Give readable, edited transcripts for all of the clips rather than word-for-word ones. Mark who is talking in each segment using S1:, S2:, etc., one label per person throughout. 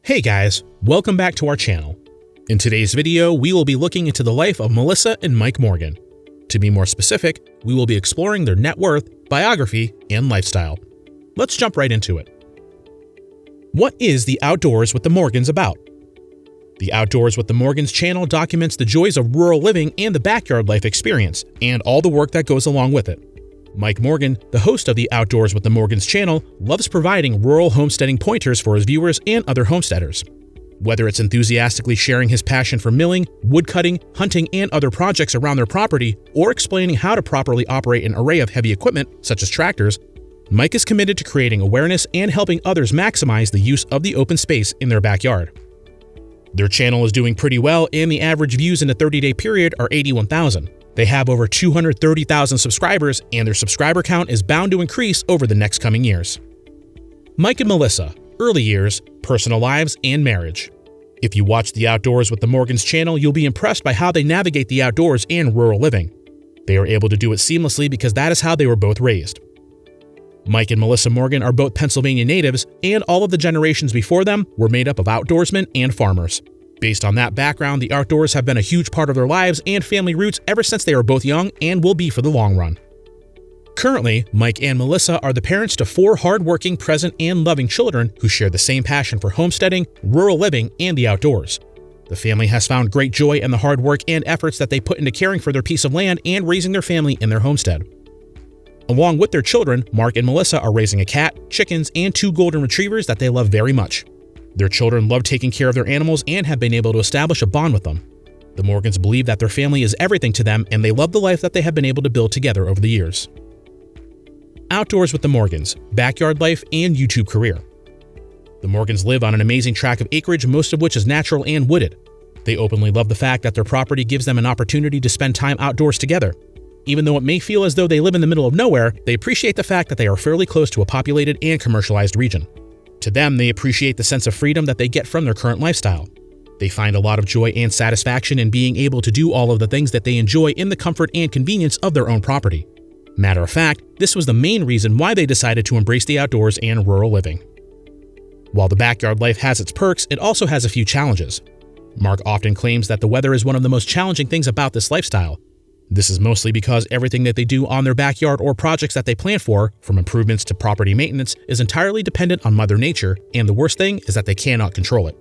S1: Hey guys, welcome back to our channel. In today's video, we will be looking into the life of Melissa and Mike Morgan. To be more specific, we will be exploring their net worth, biography, and lifestyle. Let's jump right into it. What is the Outdoors with the Morgans about? The Outdoors with the Morgans channel documents the joys of rural living and the backyard life experience, and all the work that goes along with it. Mike Morgan, the host of the Outdoors with the Morgans channel, loves providing rural homesteading pointers for his viewers and other homesteaders. Whether it's enthusiastically sharing his passion for milling, woodcutting, hunting, and other projects around their property, or explaining how to properly operate an array of heavy equipment, such as tractors, Mike is committed to creating awareness and helping others maximize the use of the open space in their backyard. Their channel is doing pretty well, and the average views in a 30-day period are 81,000. They have over 230,000 subscribers, and their subscriber count is bound to increase over the next coming years. Mike and Melissa, early years, personal lives, and marriage. If you watch the Outdoors with the Morgans channel, you'll be impressed by how they navigate the outdoors and rural living. They are able to do it seamlessly because that is how they were both raised. Mike and Melissa Morgan are both Pennsylvania natives, and all of the generations before them were made up of outdoorsmen and farmers. Based on that background, the outdoors have been a huge part of their lives and family roots ever since they were both young and will be for the long run. Currently, Mike and Melissa are the parents to 4 hardworking, present, and loving children who share the same passion for homesteading, rural living, and the outdoors. The family has found great joy in the hard work and efforts that they put into caring for their piece of land and raising their family in their homestead. Along with their children, Mark and Melissa are raising a cat, chickens, and 2 golden retrievers that they love very much. Their children love taking care of their animals and have been able to establish a bond with them. The Morgans believe that their family is everything to them, and they love the life that they have been able to build together over the years. Outdoors with the Morgans, backyard life, and YouTube career. The Morgans live on an amazing tract of acreage, most of which is natural and wooded. They openly love the fact that their property gives them an opportunity to spend time outdoors together. Even though it may feel as though they live in the middle of nowhere, they appreciate the fact that they are fairly close to a populated and commercialized region. To them, they appreciate the sense of freedom that they get from their current lifestyle. They find a lot of joy and satisfaction in being able to do all of the things that they enjoy in the comfort and convenience of their own property. Matter of fact, this was the main reason why they decided to embrace the outdoors and rural living. While the backyard life has its perks, it also has a few challenges. Mark often claims that the weather is one of the most challenging things about this lifestyle. This is mostly because everything that they do on their backyard or projects that they plan for, from improvements to property maintenance, is entirely dependent on Mother Nature, and the worst thing is that they cannot control it.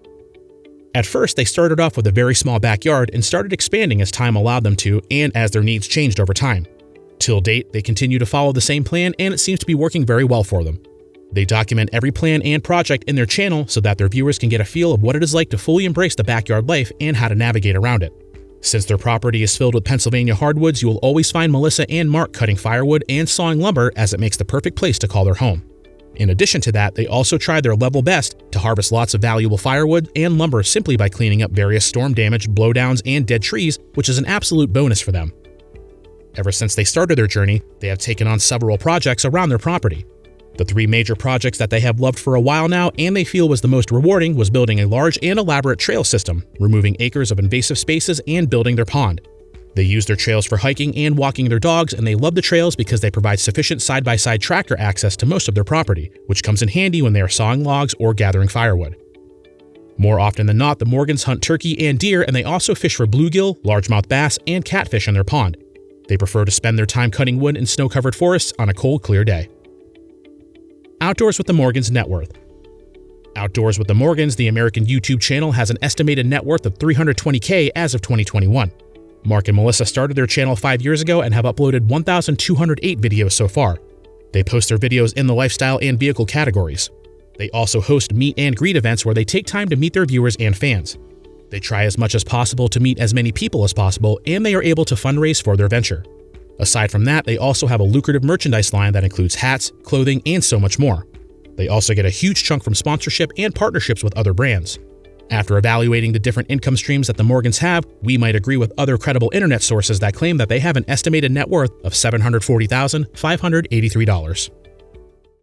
S1: At first, they started off with a very small backyard and started expanding as time allowed them to and as their needs changed over time. Till date, they continue to follow the same plan, and it seems to be working very well for them. They document every plan and project in their channel so that their viewers can get a feel of what it is like to fully embrace the backyard life and how to navigate around it. Since their property is filled with Pennsylvania hardwoods, you will always find Melissa and Mark cutting firewood and sawing lumber, as it makes the perfect place to call their home. In addition to that, they also try their level best to harvest lots of valuable firewood and lumber simply by cleaning up various storm damage, blowdowns, and dead trees, which is an absolute bonus for them. Ever since they started their journey, they have taken on several projects around their property. The 3 major projects that they have loved for a while now and they feel was the most rewarding was building a large and elaborate trail system, removing acres of invasive spaces, and building their pond. They use their trails for hiking and walking their dogs, and they love the trails because they provide sufficient side-by-side tractor access to most of their property, which comes in handy when they are sawing logs or gathering firewood. More often than not, the Morgans hunt turkey and deer, and they also fish for bluegill, largemouth bass, and catfish in their pond. They prefer to spend their time cutting wood in snow-covered forests on a cold, clear day. Outdoors with the Morgans net worth. Outdoors with the Morgans, the American YouTube channel, has an estimated net worth of $320K as of 2021. Mark and Melissa started their channel 5 years ago and have uploaded 1,208 videos so far. They post their videos in the lifestyle and vehicle categories. They also host meet and greet events where they take time to meet their viewers and fans. They try as much as possible to meet as many people as possible, and they are able to fundraise for their venture. Aside from that, they also have a lucrative merchandise line that includes hats, clothing, and so much more. They also get a huge chunk from sponsorship and partnerships with other brands. After evaluating the different income streams that the Morgans have, we might agree with other credible internet sources that claim that they have an estimated net worth of $740,583.